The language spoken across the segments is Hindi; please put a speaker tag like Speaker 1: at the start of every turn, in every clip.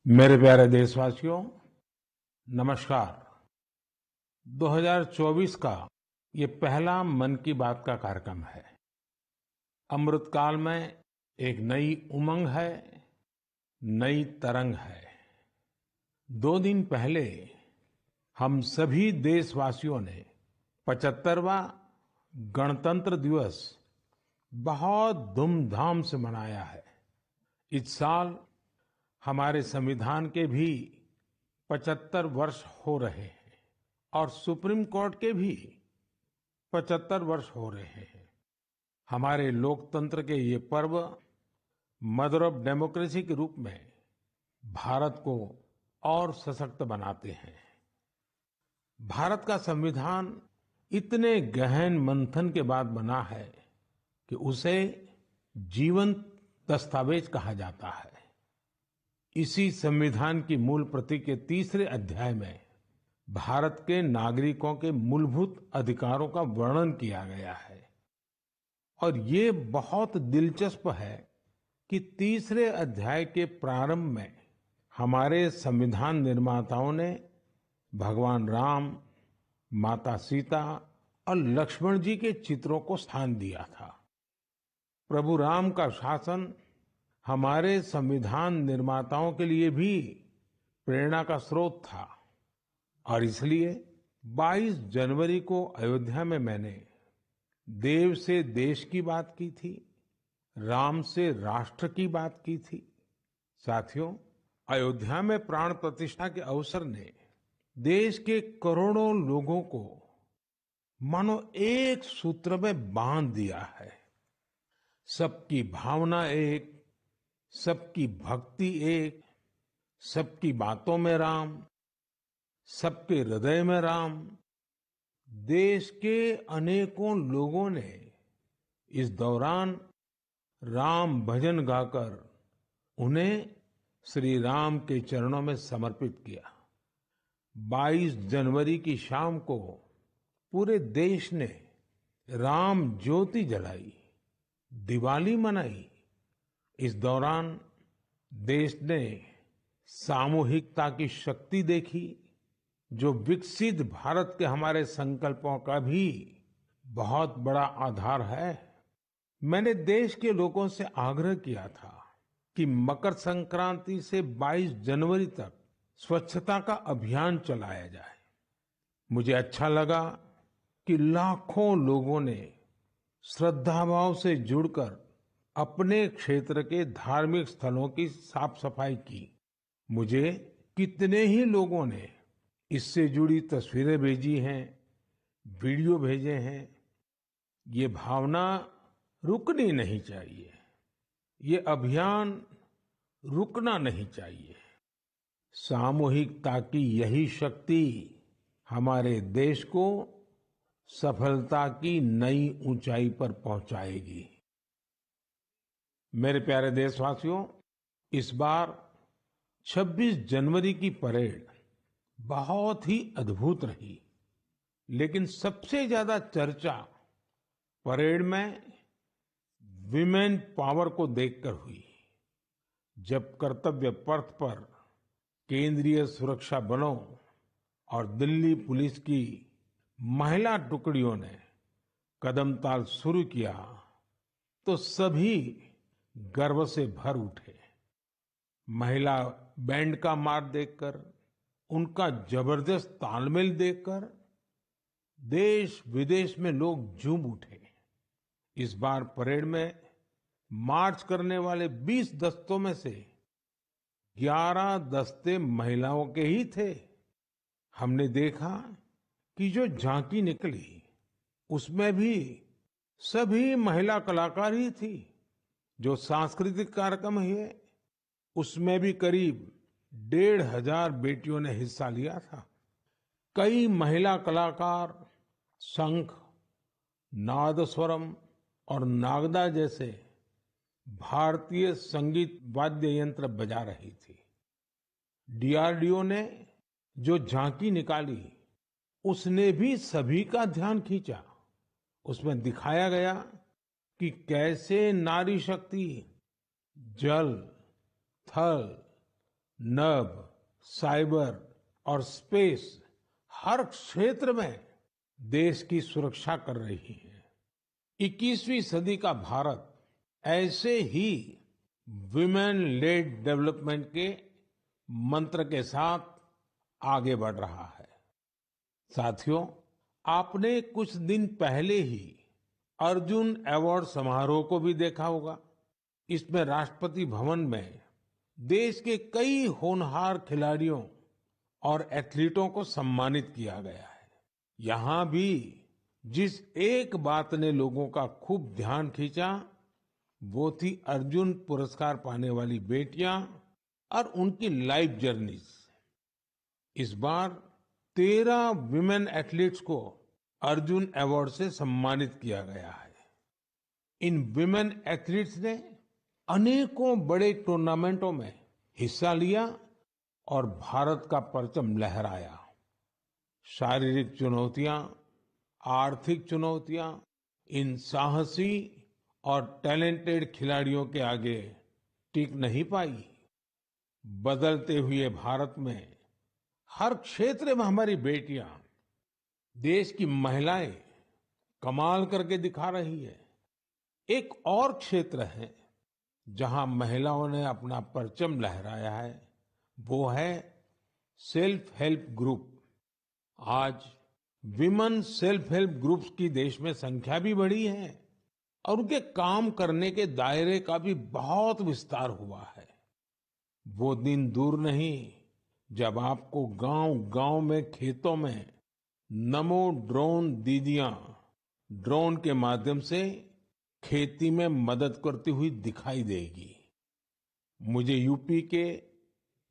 Speaker 1: मेरे प्यारे देशवासियों, नमस्कार। 2024 का ये पहला मन की बात का कार्यक्रम है। अमृतकाल में एक नई उमंग है, नई तरंग है। 2 दिन पहले हम सभी देशवासियों ने 75वां गणतंत्र दिवस बहुत धूमधाम से मनाया है। इस साल हमारे संविधान के भी 75 वर्ष हो रहे हैं और सुप्रीम कोर्ट के भी 75 वर्ष हो रहे हैं। हमारे लोकतंत्र के ये पर्व मदर ऑफ डेमोक्रेसी के रूप में भारत को और सशक्त बनाते हैं। भारत का संविधान इतने गहन मंथन के बाद बना है कि उसे जीवंत दस्तावेज कहा जाता है। इसी संविधान की मूल प्रति के 3रे अध्याय में भारत के नागरिकों के मूलभूत अधिकारों का वर्णन किया गया है। और ये बहुत दिलचस्प है कि 3रे अध्याय के प्रारंभ में हमारे संविधान निर्माताओं ने भगवान राम, माता सीता और लक्ष्मण जी के चित्रों को स्थान दिया था। प्रभु राम का शासन हमारे संविधान निर्माताओं के लिए भी प्रेरणा का स्रोत था और इसलिए 22 जनवरी को अयोध्या में मैंने देव से देश की बात की थी, राम से राष्ट्र की बात की थी। साथियों, अयोध्या में प्राण प्रतिष्ठा के अवसर ने देश के करोड़ों लोगों को मानो एक सूत्र में बांध दिया है। सबकी भावना एक, सबकी भक्ति एक, सबकी बातों में राम, सबके हृदय में राम। देश के अनेकों लोगों ने इस दौरान राम भजन गाकर उन्हें श्री राम के चरणों में समर्पित किया। 22 जनवरी की शाम को पूरे देश ने राम ज्योति जलाई, दिवाली मनाई। इस दौरान देश ने सामूहिकता की शक्ति देखी, जो विकसित भारत के हमारे संकल्पों का भी बहुत बड़ा आधार है। मैंने देश के लोगों से आग्रह किया था कि मकर संक्रांति से 22 जनवरी तक स्वच्छता का अभियान चलाया जाए। मुझे अच्छा लगा कि लाखों लोगों ने श्रद्धाभाव से जुड़कर अपने क्षेत्र के धार्मिक स्थलों की साफ सफाई की। मुझे कितने ही लोगों ने इससे जुड़ी तस्वीरें भेजी हैं, वीडियो भेजे हैं। ये भावना रुकनी नहीं चाहिए, ये अभियान रुकना नहीं चाहिए। सामूहिकता की यही शक्ति हमारे देश को सफलता की नई ऊंचाई पर पहुंचाएगी। मेरे प्यारे देशवासियों, इस बार 26 जनवरी की परेड बहुत ही अद्भुत रही, लेकिन सबसे ज्यादा चर्चा परेड में विमेन पावर को देखकर हुई। जब कर्तव्य पथ पर केंद्रीय सुरक्षा बलों और दिल्ली पुलिस की महिला टुकड़ियों ने कदमताल शुरू किया तो सभी गर्व से भर उठे। महिला बैंड का मार्च देखकर, उनका जबरदस्त तालमेल देखकर देश विदेश में लोग झूम उठे। इस बार परेड में मार्च करने वाले 20 दस्तों में से 11 दस्ते महिलाओं के ही थे। हमने देखा कि जो झांकी निकली उसमें भी सभी महिला कलाकार ही थी। जो सांस्कृतिक कार्यक्रम हुए उसमें भी करीब 1,500 बेटियों ने हिस्सा लिया था। कई महिला कलाकार शंख, नादस्वरम और नागदा जैसे भारतीय संगीत वाद्य यंत्र बजा रही थी। डीआरडीओ ने जो झांकी निकाली उसने भी सभी का ध्यान खींचा। उसमें दिखाया गया कि कैसे नारी शक्ति जल, थल, नभ, साइबर और स्पेस हर क्षेत्र में देश की सुरक्षा कर रही है। 21वीं सदी का भारत ऐसे ही विमेन लेड डेवलपमेंट के मंत्र के साथ आगे बढ़ रहा है। साथियों, आपने कुछ दिन पहले ही अर्जुन अवार्ड समारोह को भी देखा होगा। इसमें राष्ट्रपति भवन में देश के कई होनहार खिलाड़ियों और एथलीटों को सम्मानित किया गया है। यहाँ भी जिस एक बात ने लोगों का खूब ध्यान खींचा, वो थी अर्जुन पुरस्कार पाने वाली बेटियां और उनकी लाइफ जर्नीज। इस बार 13 विमेन एथलीट्स को अर्जुन अवार्ड से सम्मानित किया गया है। इन विमेन एथलीट्स ने अनेकों बड़े टूर्नामेंटों में हिस्सा लिया और भारत का परचम लहराया। शारीरिक चुनौतियां, आर्थिक चुनौतियां इन साहसी और टैलेंटेड खिलाड़ियों के आगे टिक नहीं पाई। बदलते हुए भारत में हर क्षेत्र में हमारी बेटियां, देश की महिलाएं कमाल करके दिखा रही है। एक और क्षेत्र है जहां महिलाओं ने अपना परचम लहराया है, वो है सेल्फ हेल्प ग्रुप। आज विमेन सेल्फ हेल्प ग्रुप्स की देश में संख्या भी बढ़ी है और उनके काम करने के दायरे का भी बहुत विस्तार हुआ है। वो दिन दूर नहीं जब आपको गांव-गांव में, खेतों में नमो ड्रोन दीदियां ड्रोन के माध्यम से खेती में मदद करती हुई दिखाई देगी। मुझे यूपी के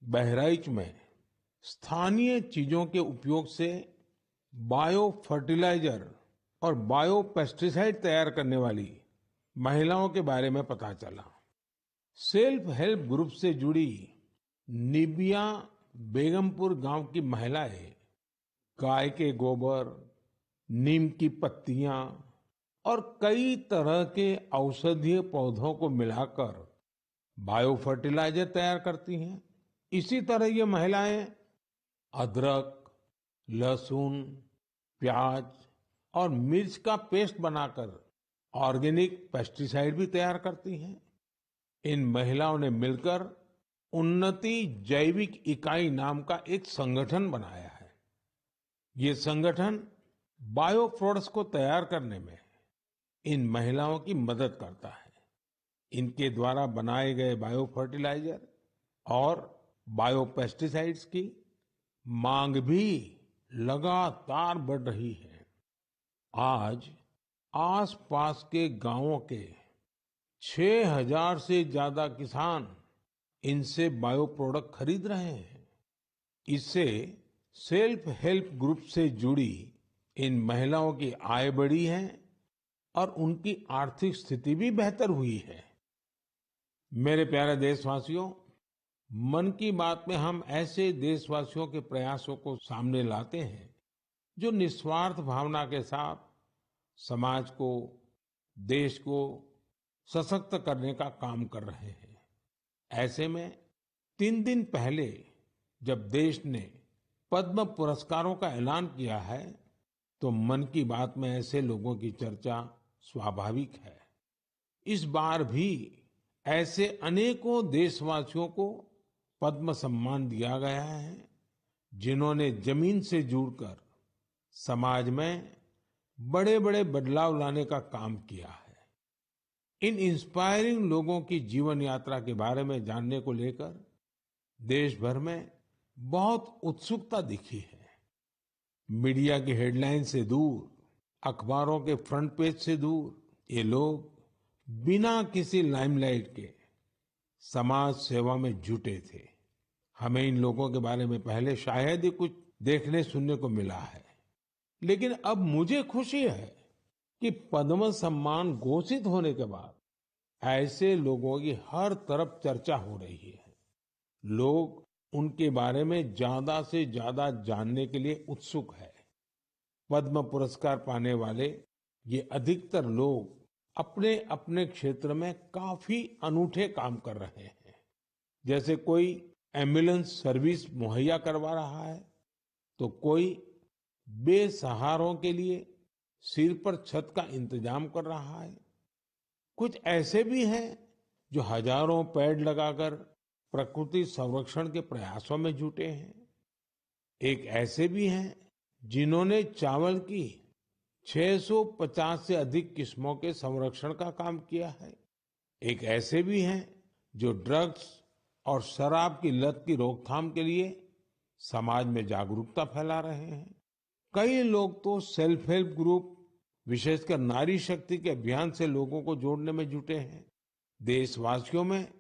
Speaker 1: बहराइच में स्थानीय चीजों के उपयोग से बायो फर्टिलाइजर और बायो पेस्टिसाइड तैयार करने वाली महिलाओं के बारे में पता चला। सेल्फ हेल्प ग्रुप से जुड़ी निबिया बेगमपुर गांव की महिलाएं गाय के गोबर, नीम की पत्तियां और कई तरह के औषधीय पौधों को मिलाकर बायो फर्टिलाइजर तैयार करती हैं। इसी तरह ये महिलाएं अदरक, लहसुन, प्याज और मिर्च का पेस्ट बनाकर ऑर्गेनिक पेस्टिसाइड भी तैयार करती हैं। इन महिलाओं ने मिलकर उन्नति जैविक इकाई नाम का एक संगठन बनाया है। ये संगठन बायो प्रोडक्ट्स को तैयार करने में इन महिलाओं की मदद करता है। इनके द्वारा बनाए गए बायो फर्टिलाइजर और बायो पेस्टिसाइड्स की मांग भी लगातार बढ़ रही है। आज आसपास के गांवों के 6000 से ज्यादा किसान इनसे बायो प्रोडक्ट खरीद रहे हैं। इससे सेल्फ हेल्प ग्रुप से जुड़ी इन महिलाओं की आय बढ़ी है और उनकी आर्थिक स्थिति भी बेहतर हुई है। मेरे प्यारे देशवासियों, मन की बात में हम ऐसे देशवासियों के प्रयासों को सामने लाते हैं जो निस्वार्थ भावना के साथ समाज को, देश को सशक्त करने का काम कर रहे हैं। ऐसे में 3 दिन पहले जब देश ने पद्म पुरस्कारों का ऐलान किया है, तो मन की बात में ऐसे लोगों की चर्चा स्वाभाविक है। इस बार भी ऐसे अनेकों देशवासियों को पद्म सम्मान दिया गया है, जिन्होंने जमीन से जुड़कर समाज में बड़े-बड़े बदलाव लाने का काम किया है। इन इंस्पायरिंग लोगों की जीवन यात्रा के बारे में जानने को लेकर देश भर में बहुत उत्सुकता दिखी है। मीडिया की हेडलाइन से दूर, अखबारों के फ्रंट पेज से दूर, ये लोग बिना किसी लाइमलाइट के समाज सेवा में जुटे थे। हमें इन लोगों के बारे में पहले शायद ही कुछ देखने सुनने को मिला है, लेकिन अब मुझे खुशी है कि पद्म सम्मान घोषित होने के बाद ऐसे लोगों की हर तरफ चर्चा हो रही है। लोग उनके बारे में ज्यादा से ज्यादा जानने के लिए उत्सुक है। पद्म पुरस्कार पाने वाले ये अधिकतर लोग अपने अपने क्षेत्र में काफी अनूठे काम कर रहे हैं। जैसे कोई एम्बुलेंस सर्विस मुहैया करवा रहा है, तो कोई बेसहारों के लिए सिर पर छत का इंतजाम कर रहा है। कुछ ऐसे भी हैं जो हजारों पेड़ लगाकर प्रकृति संरक्षण के प्रयासों में जुटे हैं। एक ऐसे भी हैं जिन्होंने चावल की 650 से अधिक किस्मों के संरक्षण का काम किया है। एक ऐसे भी हैं जो ड्रग्स और शराब की लत की रोकथाम के लिए समाज में जागरूकता फैला रहे हैं। कई लोग तो सेल्फ हेल्प ग्रुप, विशेषकर नारी शक्ति के अभियान से लोगों को जोड़ने में जुटे हैं। देशवासियों में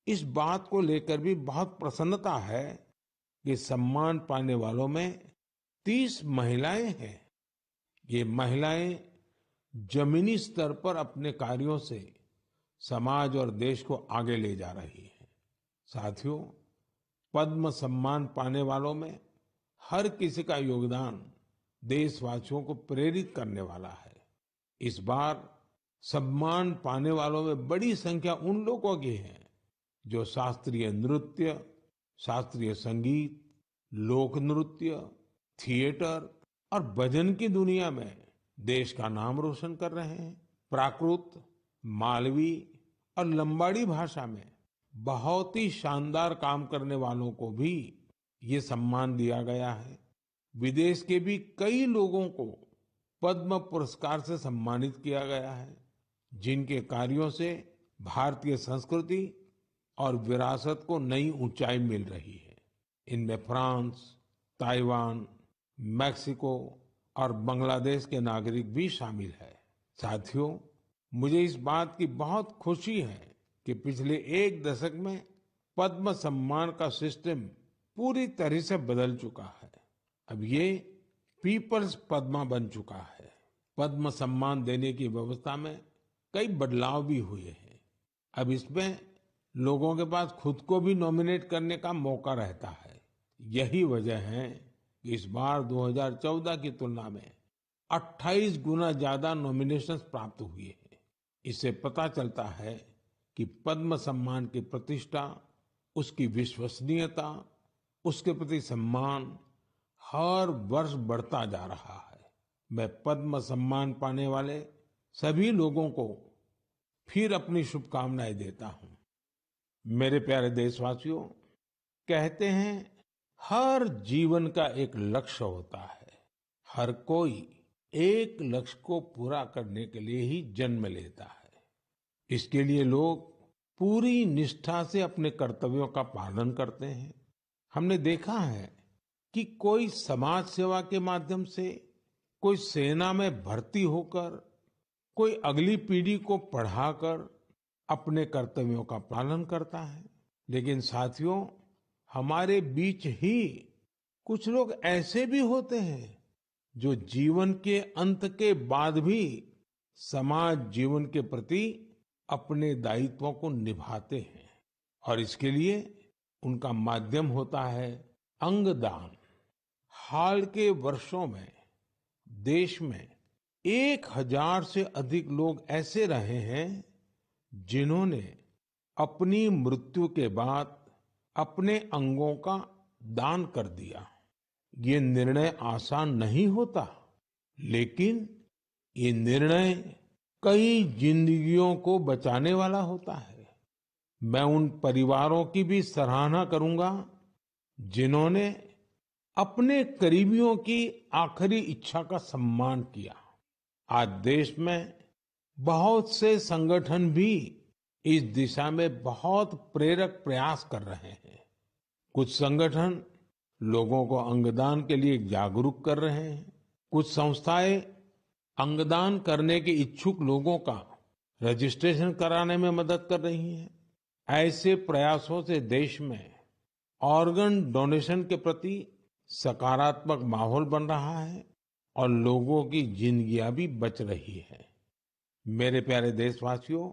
Speaker 1: इस बात को लेकर भी बहुत प्रसन्नता है कि सम्मान पाने वालों में 30 महिलाएं हैं। ये महिलाएं जमीनी स्तर पर अपने कार्यों से समाज और देश को आगे ले जा रही हैं। साथियों, पद्म सम्मान पाने वालों में हर किसी का योगदान देशवासियों को प्रेरित करने वाला है। इस बार सम्मान पाने वालों में बड़ी संख्या उन लोगों की है जो शास्त्रीय नृत्य, शास्त्रीय संगीत, लोक नृत्य, थिएटर और भजन की दुनिया में देश का नाम रोशन कर रहे हैं। प्राकृत, मालवी और लंबाड़ी भाषा में बहुत ही शानदार काम करने वालों को भी ये सम्मान दिया गया है। विदेश के भी कई लोगों को पद्म पुरस्कार से सम्मानित किया गया है, जिनके कार्यों से भारतीय संस्कृति और विरासत को नई ऊंचाई मिल रही है। इनमें फ्रांस, ताइवान, मेक्सिको और बांग्लादेश के नागरिक भी शामिल है। साथियों, मुझे इस बात की बहुत खुशी है कि पिछले एक दशक में पद्म सम्मान का सिस्टम पूरी तरह से बदल चुका है। अब ये पीपल्स पद्मा बन चुका है। पद्म सम्मान देने की व्यवस्था में कई बदलाव भी हुए हैं। अब इसमें लोगों के पास खुद को भी नॉमिनेट करने का मौका रहता है। यही वजह है कि इस बार 2014 की तुलना में 28 गुना ज्यादा नॉमिनेशंस प्राप्त हुए हैं। इससे पता चलता है कि पद्म सम्मान की प्रतिष्ठा, उसकी विश्वसनीयता, उसके प्रति सम्मान हर वर्ष बढ़ता जा रहा है। मैं पद्म सम्मान पाने वाले सभी लोगों को फिर अपनी शुभकामनाएं देता हूं। मेरे प्यारे देशवासियों, कहते हैं हर जीवन का एक लक्ष्य होता है। हर कोई एक लक्ष्य को पूरा करने के लिए ही जन्म लेता है। इसके लिए लोग पूरी निष्ठा से अपने कर्तव्यों का पालन करते हैं। हमने देखा है कि कोई समाज सेवा के माध्यम से, कोई सेना में भर्ती होकर, कोई अगली पीढ़ी को पढ़ाकर अपने कर्तव्यों का पालन करता है। लेकिन साथियों, हमारे बीच ही कुछ लोग ऐसे भी होते हैं जो जीवन के अंत के बाद भी समाज जीवन के प्रति अपने दायित्वों को निभाते हैं, और इसके लिए उनका माध्यम होता है अंगदान। हाल के वर्षों में देश में 1000 से अधिक लोग ऐसे रहे हैं जिन्होंने अपनी मृत्यु के बाद अपने अंगों का दान कर दिया। ये निर्णय आसान नहीं होता, लेकिन ये निर्णय कई जिंदगियों को बचाने वाला होता है। मैं उन परिवारों की भी सराहना करूंगा जिन्होंने अपने करीबियों की आखिरी इच्छा का सम्मान किया। आज देश में बहुत से संगठन भी इस दिशा में बहुत प्रेरक प्रयास कर रहे हैं। कुछ संगठन लोगों को अंगदान के लिए जागरूक कर रहे हैं। कुछ संस्थाएं अंगदान करने के इच्छुक लोगों का रजिस्ट्रेशन कराने में मदद कर रही हैं। ऐसे प्रयासों से देश में ऑर्गन डोनेशन के प्रति सकारात्मक माहौल बन रहा है और लोगों की जिंदगियां भी बच रही है। मेरे प्यारे देशवासियों,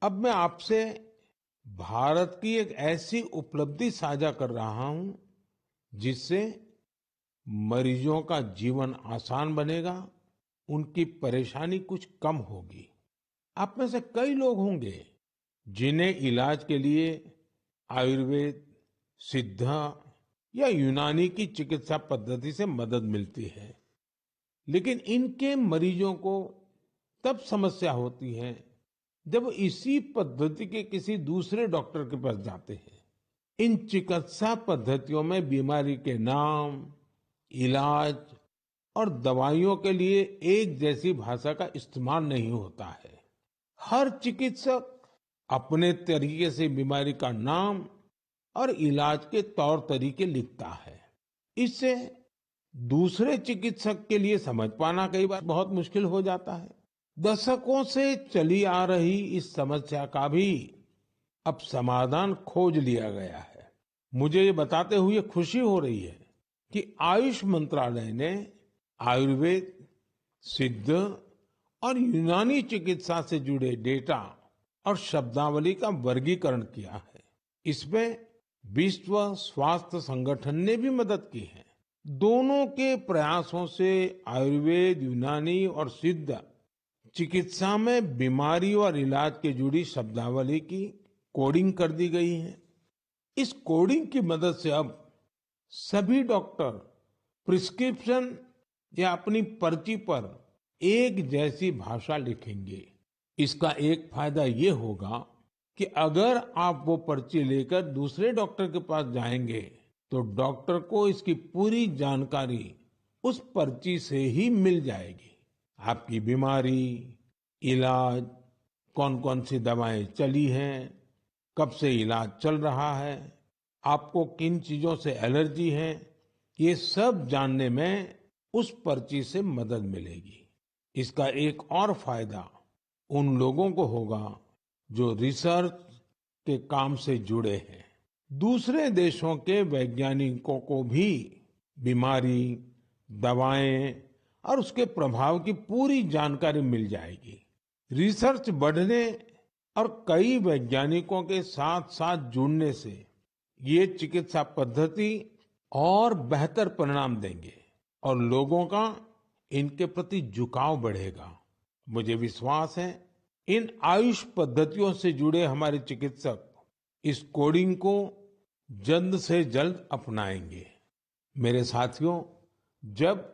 Speaker 1: अब मैं आपसे भारत की एक ऐसी उपलब्धि साझा कर रहा हूं जिससे मरीजों का जीवन आसान बनेगा, उनकी परेशानी कुछ कम होगी। आप में से कई लोग होंगे जिन्हें इलाज के लिए आयुर्वेद, सिद्धा या यूनानी की चिकित्सा पद्धति से मदद मिलती है। लेकिन इनके मरीजों को तब समस्या होती है जब इसी पद्धति के किसी दूसरे डॉक्टर के पास जाते हैं। इन चिकित्सा पद्धतियों में बीमारी के नाम, इलाज और दवाइयों के लिए एक जैसी भाषा का इस्तेमाल नहीं होता है। हर चिकित्सक अपने तरीके से बीमारी का नाम और इलाज के तौर तरीके लिखता है। इससे दूसरे चिकित्सक के लिए समझ पाना कई बार बहुत मुश्किल हो जाता है। दशकों से चली आ रही इस समस्या का भी अब समाधान खोज लिया गया है। मुझे ये बताते हुए खुशी हो रही है कि आयुष मंत्रालय ने आयुर्वेद, सिद्ध और यूनानी चिकित्सा से जुड़े डेटा और शब्दावली का वर्गीकरण किया है। इसमें विश्व स्वास्थ्य संगठन ने भी मदद की है। दोनों के प्रयासों से आयुर्वेद, यूनानी और सिद्ध चिकित्सा में बीमारी और इलाज के जुड़ी शब्दावली की कोडिंग कर दी गई है। इस कोडिंग की मदद से अब सभी डॉक्टर प्रिस्क्रिप्शन या अपनी पर्ची पर एक जैसी भाषा लिखेंगे। इसका एक फायदा ये होगा कि अगर आप वो पर्ची लेकर दूसरे डॉक्टर के पास जाएंगे तो डॉक्टर को इसकी पूरी जानकारी उस पर्ची से ही मिल जाएगी। आपकी बीमारी, इलाज, कौन कौन सी दवाएं चली हैं, कब से इलाज चल रहा है, आपको किन चीजों से एलर्जी है, ये सब जानने में उस पर्ची से मदद मिलेगी। इसका एक और फायदा उन लोगों को होगा जो रिसर्च के काम से जुड़े हैं। दूसरे देशों के वैज्ञानिकों को भी बीमारी, दवाएं और उसके प्रभाव की पूरी जानकारी मिल जाएगी। रिसर्च बढ़ने और कई वैज्ञानिकों के साथ साथ जुड़ने से ये चिकित्सा पद्धति और बेहतर परिणाम देंगे और लोगों का इनके प्रति झुकाव बढ़ेगा। मुझे विश्वास है इन आयुष पद्धतियों से जुड़े हमारे चिकित्सक इस कोडिंग को जल्द से जल्द अपनाएंगे। मेरे साथियों, जब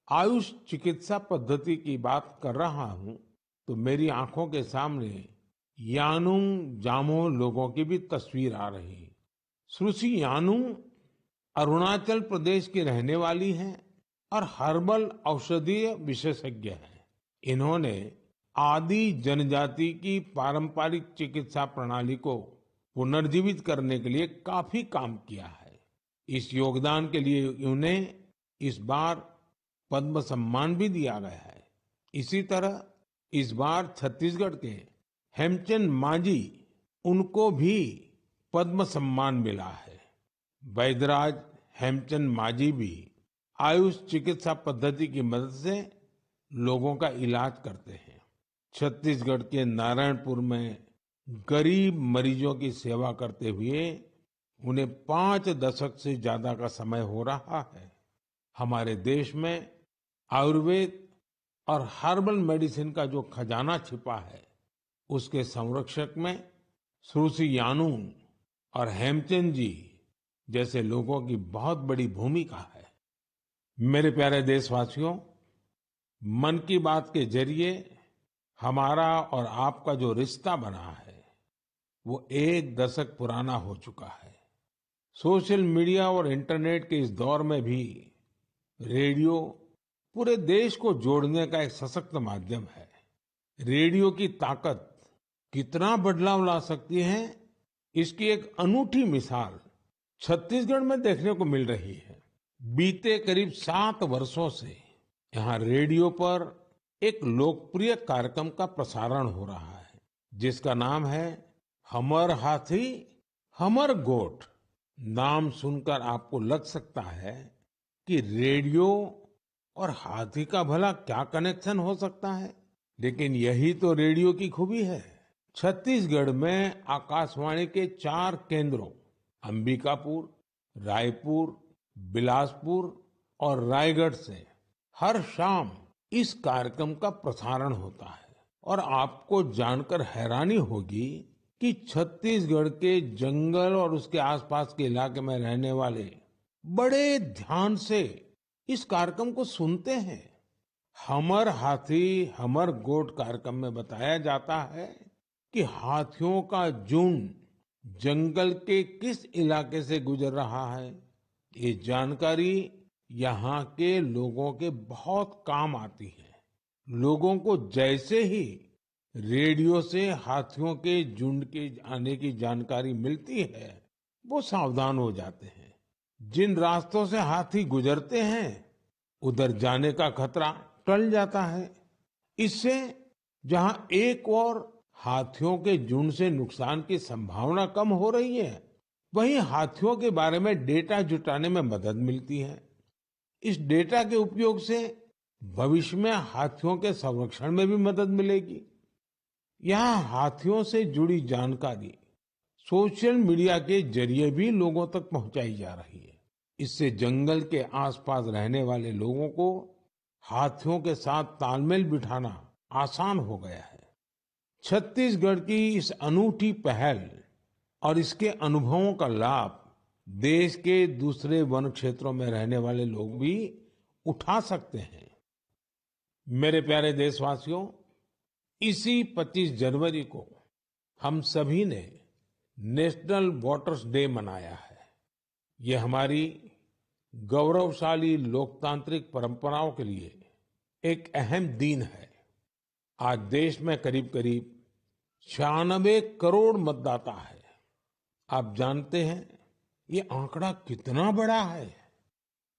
Speaker 1: आयुष चिकित्सा पद्धति की बात कर रहा हूं तो मेरी आंखों के सामने यानुंग जामोह लोगों की भी तस्वीर आ रही है। सुश्री यानुंग अरुणाचल प्रदेश की रहने वाली हैं और हर्बल औषधीय विशेषज्ञ हैं। इन्होंने आदि जनजाति की पारंपरिक चिकित्सा प्रणाली को पुनर्जीवित करने के लिए काफी काम किया है। इस योगदान के लिए उन्हें इस बार पद्म सम्मान भी दिया गया है। इसी तरह इस बार छत्तीसगढ़ के हेमचंद मांझी, उनको भी पद्म सम्मान मिला है। वैद्यराज हेमचंद मांझी भी आयुष चिकित्सा पद्धति की मदद से लोगों का इलाज करते हैं। छत्तीसगढ़ के नारायणपुर में गरीब मरीजों की सेवा करते हुए उन्हें 5 दशक से ज्यादा का समय हो रहा है। हमारे देश में आयुर्वेद और हर्बल मेडिसिन का जो खजाना छिपा है, उसके संरक्षक में सुश्री यानुंग और हेमचंद जी जैसे लोगों की बहुत बड़ी भूमिका है। मेरे प्यारे देशवासियों, मन की बात के जरिए हमारा और आपका जो रिश्ता बना है वो 1 दशक पुराना हो चुका है। सोशल मीडिया और इंटरनेट के इस दौर में भी रेडियो पूरे देश को जोड़ने का एक सशक्त माध्यम है। रेडियो की ताकत कितना बदलाव ला सकती है, इसकी एक अनूठी मिसाल छत्तीसगढ़ में देखने को मिल रही है। बीते करीब 7 वर्षों से यहाँ रेडियो पर एक लोकप्रिय कार्यक्रम का प्रसारण हो रहा है, जिसका नाम है हमर हाथी हमर गोठ। नाम सुनकर आपको लग सकता है कि रेडियो और हाथी का भला क्या कनेक्शन हो सकता है, लेकिन यही तो रेडियो की खूबी है। छत्तीसगढ़ में आकाशवाणी के 4 केंद्रों अंबिकापुर, रायपुर, बिलासपुर और रायगढ़ से हर शाम इस कार्यक्रम का प्रसारण होता है। और आपको जानकर हैरानी होगी कि छत्तीसगढ़ के जंगल और उसके आसपास के इलाके में रहने वाले बड़े ध्यान से इस कार्यक्रम को सुनते हैं। हमर हाथी हमर गोठ कार्यक्रम में बताया जाता है कि हाथियों का झुंड जंगल के किस इलाके से गुजर रहा है। ये जानकारी यहाँ के लोगों के बहुत काम आती है। लोगों को जैसे ही रेडियो से हाथियों के झुंड के आने की जानकारी मिलती है, वो सावधान हो जाते हैं। जिन रास्तों से हाथी गुजरते हैं, उधर जाने का खतरा टल जाता है। इससे जहां एक और हाथियों के झुंड से नुकसान की संभावना कम हो रही है, वहीं हाथियों के बारे में डेटा जुटाने में मदद मिलती है। इस डेटा के उपयोग से भविष्य में हाथियों के संरक्षण में भी मदद मिलेगी। यहाँ हाथियों से जुड़ी जानकारी सोशल मीडिया के जरिए भी लोगों तक पहुंचाई जा रही है। इससे जंगल के आसपास रहने वाले लोगों को हाथियों के साथ तालमेल बिठाना आसान हो गया है। छत्तीसगढ़ की इस अनूठी पहल और इसके अनुभवों का लाभ देश के दूसरे वन क्षेत्रों में रहने वाले लोग भी उठा सकते हैं। मेरे प्यारे देशवासियों, इसी 25 जनवरी को हम सभी ने नेशनल वोटर्स डे मनाया है। ये हमारी गौरवशाली लोकतांत्रिक परंपराओं के लिए एक अहम दिन है। आज देश में करीब करीब 96 करोड़ मतदाता है। आप जानते हैं ये आंकड़ा कितना बड़ा है।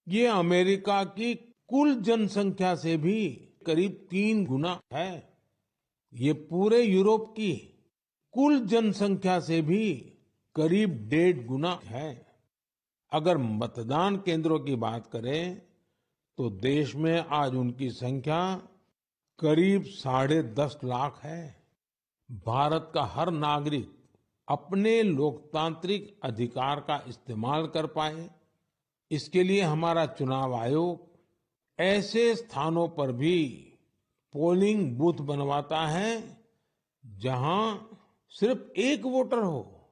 Speaker 1: ये अमेरिका की कुल जनसंख्या से भी करीब 3 गुना है। ये पूरे यूरोप की कुल जनसंख्या से भी करीब 1.5 गुना है। अगर मतदान केंद्रों की बात करें तो देश में आज उनकी संख्या करीब 10.5 लाख है। भारत का हर नागरिक अपने लोकतांत्रिक अधिकार का इस्तेमाल कर पाए, इसके लिए हमारा चुनाव आयोग ऐसे स्थानों पर भी पोलिंग बूथ बनवाता है जहां सिर्फ एक वोटर हो।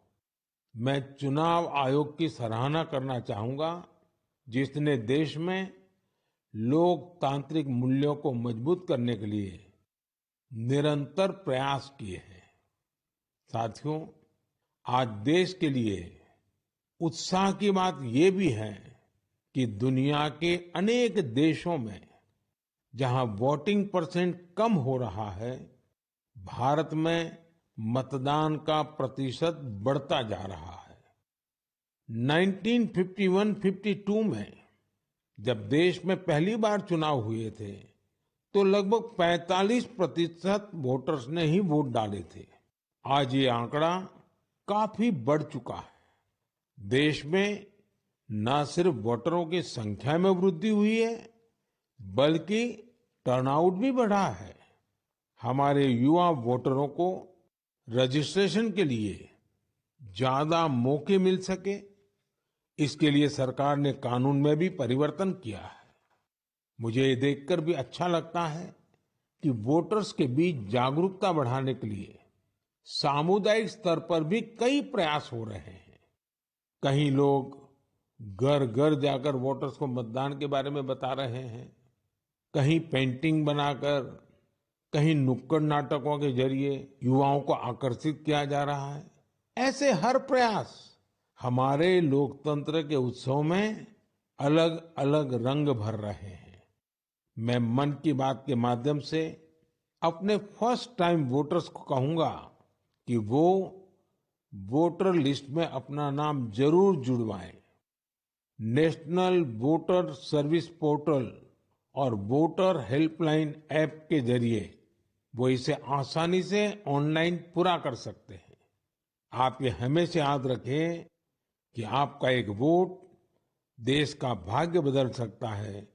Speaker 1: मैं चुनाव आयोग की सराहना करना चाहूंगा, जिसने देश में लोकतांत्रिक मूल्यों को मजबूत करने के लिए निरंतर प्रयास किए हैं। साथियों, आज देश के लिए उत्साह की बात ये भी है कि दुनिया के अनेक देशों में जहां वोटिंग परसेंट कम हो रहा है, भारत में मतदान का प्रतिशत बढ़ता जा रहा है। 1951-52 में जब देश में पहली बार चुनाव हुए थे, तो लगभग 45% वोटर्स ने ही वोट डाले थे। आज ये आंकड़ा काफी बढ़ चुका है। देश में न सिर्फ वोटरों की संख्या में वृद्धि हुई है, बल्कि टर्नआउट भी बढ़ा है। हमारे युवा वोटरों को रजिस्ट्रेशन के लिए ज्यादा मौके मिल सके, इसके लिए सरकार ने कानून में भी परिवर्तन किया है। मुझे ये देखकर भी अच्छा लगता है कि वोटर्स के बीच जागरूकता बढ़ाने के लिए सामुदायिक स्तर पर भी कई प्रयास हो रहे हैं। कहीं लोग घर घर जाकर वोटर्स को मतदान के बारे में बता रहे हैं, कहीं पेंटिंग बनाकर, कहीं नुक्कड़ नाटकों के जरिए युवाओं को आकर्षित किया जा रहा है। ऐसे हर प्रयास हमारे लोकतंत्र के उत्सव में अलग अलग रंग भर रहे हैं। मैं मन की बात के माध्यम से अपने फर्स्ट टाइम वोटर्स को कहूंगा कि वो वोटर लिस्ट में अपना नाम जरूर जुड़वाएं। नेशनल वोटर सर्विस पोर्टल और वोटर हेल्पलाइन ऐप के जरिए वो इसे आसानी से ऑनलाइन पूरा कर सकते हैं। आप ये हमेशा याद रखें कि आपका एक वोट देश का भाग्य बदल सकता है,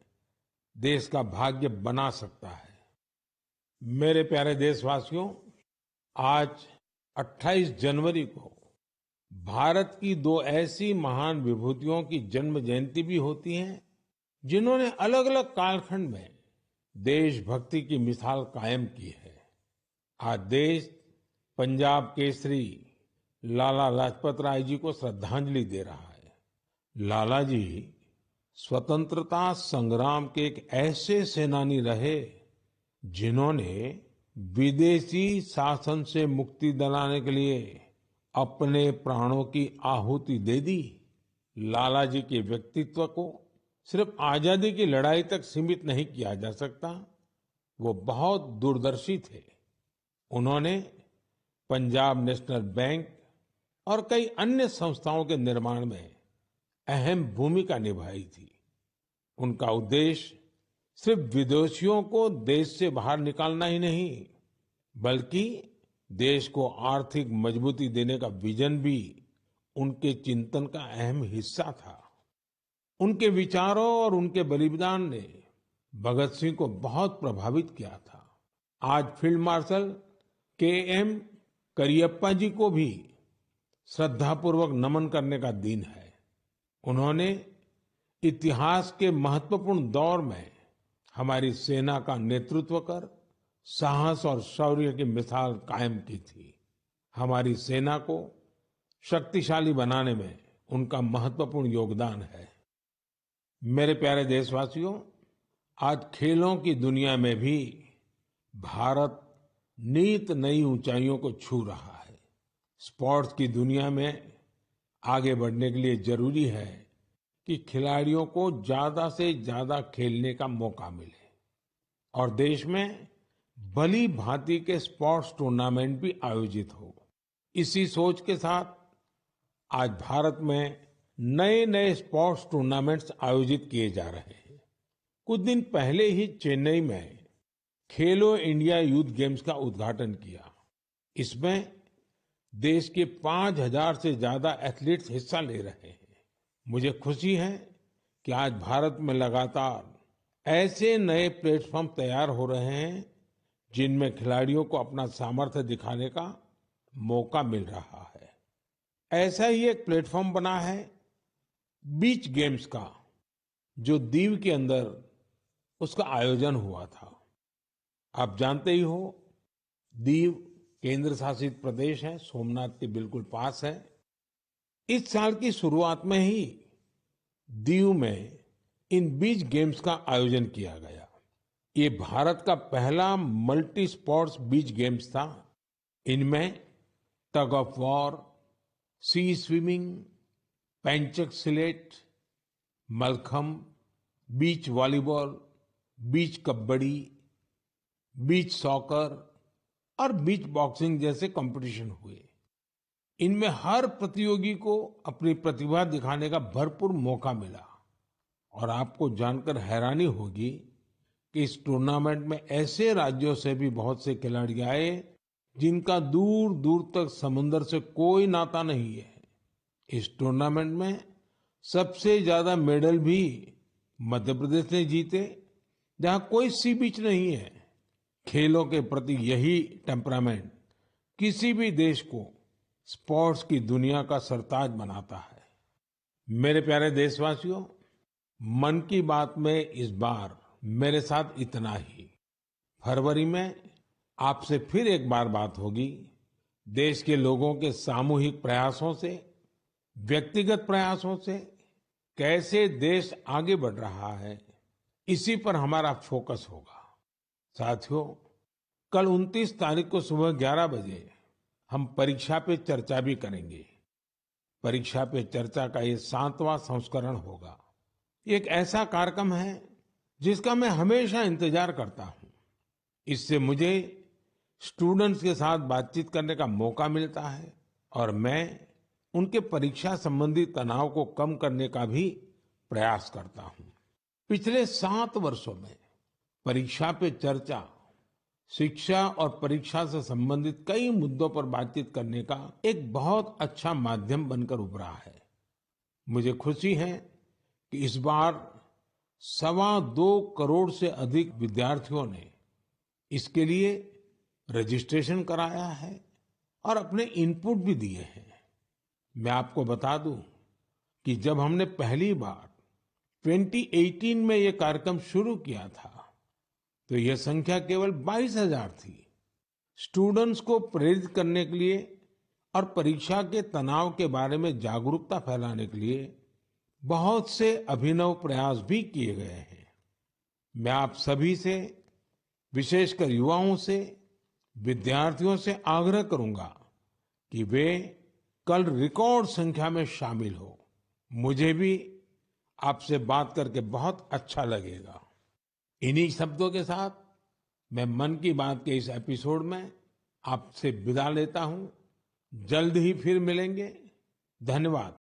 Speaker 1: देश का भाग्य बना सकता है। मेरे प्यारे देशवासियों, आज 28 जनवरी को भारत की 2 ऐसी महान विभूतियों की जन्म जयंती भी होती है, जिन्होंने अलग अलग कालखंड में देशभक्ति की मिसाल कायम की है। आज देश पंजाब केसरी लाला लाजपत राय जी को श्रद्धांजलि दे रहा है। लाला जी स्वतंत्रता संग्राम के एक ऐसे सेनानी रहे जिन्होंने विदेशी शासन से मुक्ति दिलाने के लिए अपने प्राणों की आहुति दे दी। लाला जी के व्यक्तित्व को सिर्फ आजादी की लड़ाई तक सीमित नहीं किया जा सकता। वो बहुत दूरदर्शी थे। उन्होंने पंजाब नेशनल बैंक और कई अन्य संस्थाओं के निर्माण में अहम भूमिका निभाई थी। उनका उद्देश्य सिर्फ विदेशियों को देश से बाहर निकालना ही नहीं, बल्कि देश को आर्थिक मजबूती देने का विजन भी उनके चिंतन का अहम हिस्सा था। उनके विचारों और उनके बलिदान ने भगत सिंह को बहुत प्रभावित किया था। आज फील्ड मार्शल के.एम. करियप्पा जी को भी श्रद्धापूर्वक नमन करने का दिन है। उन्होंने इतिहास के महत्वपूर्ण दौर में हमारी सेना का नेतृत्व कर साहस और शौर्य की मिसाल कायम की थी। हमारी सेना को शक्तिशाली बनाने में उनका महत्वपूर्ण योगदान है। मेरे प्यारे देशवासियों, आज खेलों की दुनिया में भी भारत नित नई ऊंचाइयों को छू रहा है। स्पोर्ट्स की दुनिया में आगे बढ़ने के लिए जरूरी है कि खिलाड़ियों को ज्यादा से ज्यादा खेलने का मौका मिले और देश में भली भांति के स्पोर्ट्स टूर्नामेंट भी आयोजित हो। इसी सोच के साथ आज भारत में नए नए स्पोर्ट्स टूर्नामेंट्स आयोजित किए जा रहे हैं। कुछ दिन पहले ही चेन्नई में खेलो इंडिया यूथ गेम्स का उद्घाटन किया। इसमें देश के 5,000 से ज्यादा एथलीट्स हिस्सा ले रहे हैं। मुझे खुशी है कि आज भारत में लगातार ऐसे नए प्लेटफॉर्म तैयार हो रहे हैं जिनमें खिलाड़ियों को अपना सामर्थ्य दिखाने का मौका मिल रहा है। ऐसा ही एक प्लेटफॉर्म बना है बीच गेम्स का, जो दीव के अंदर उसका आयोजन हुआ था। आप जानते ही हो, दीव केंद्र शासित प्रदेश है, सोमनाथ के बिल्कुल पास है। इस साल की शुरुआत में ही दीव में इन बीच गेम्स का आयोजन किया गया। ये भारत का पहला मल्टी स्पोर्ट्स बीच गेम्स था। इनमें tug of war, sea swimming, pencak silat, mallakhamb, beach volleyball, beach kabaddi, beach soccer और बीच बॉक्सिंग जैसे कंपटीशन हुए। इनमें हर प्रतियोगी को अपनी प्रतिभा दिखाने का भरपूर मौका मिला और आपको जानकर हैरानी होगी कि इस टूर्नामेंट में ऐसे राज्यों से भी बहुत से खिलाड़ी आए जिनका दूर दूर तक समुद्र से कोई नाता नहीं है। इस टूर्नामेंट में सबसे ज्यादा मेडल भी मध्य प्रदेश ने जीते, जहां कोई सी बीच नहीं है। खेलों के प्रति यही टेम्परामेंट किसी भी देश को स्पोर्ट्स की दुनिया का सरताज बनाता है। मेरे प्यारे देशवासियों, मन की बात में इस बार मेरे साथ इतना ही। फरवरी में आपसे फिर एक बार बात होगी। देश के लोगों के सामूहिक प्रयासों से, व्यक्तिगत प्रयासों से कैसे देश आगे बढ़ रहा है, इसी पर हमारा फोकस होगा। साथियों, कल 29 तारीख को सुबह 11 बजे हम परीक्षा पे चर्चा भी करेंगे। परीक्षा पे चर्चा का ये 7वां संस्करण होगा। ये एक ऐसा कार्यक्रम है जिसका मैं हमेशा इंतजार करता हूँ। इससे मुझे स्टूडेंट्स के साथ बातचीत करने का मौका मिलता है और मैं उनके परीक्षा संबंधी तनाव को कम करने का भी प्रयास करता हूँ। पिछले 7 वर्षों में परीक्षा पे चर्चा शिक्षा और परीक्षा से संबंधित कई मुद्दों पर बातचीत करने का एक बहुत अच्छा माध्यम बनकर उभरा है। मुझे खुशी है कि इस बार 2.25 करोड़ से अधिक विद्यार्थियों ने इसके लिए रजिस्ट्रेशन कराया है और अपने इनपुट भी दिए हैं। मैं आपको बता दूं कि जब हमने पहली बार 2018 में ये कार्यक्रम शुरू किया था तो यह संख्या केवल 22,000 थी। स्टूडेंट्स को प्रेरित करने के लिए और परीक्षा के तनाव के बारे में जागरूकता फैलाने के लिए बहुत से अभिनव प्रयास भी किए गए हैं। मैं आप सभी से, विशेषकर युवाओं से, विद्यार्थियों से आग्रह करूंगा कि वे कल रिकॉर्ड संख्या में शामिल हो। मुझे भी आपसे बात करके बहुत अच्छा लगेगा। इन्हीं शब्दों के साथ मैं मन की बात के इस एपिसोड में आपसे विदा लेता हूं। जल्द ही फिर मिलेंगे। धन्यवाद।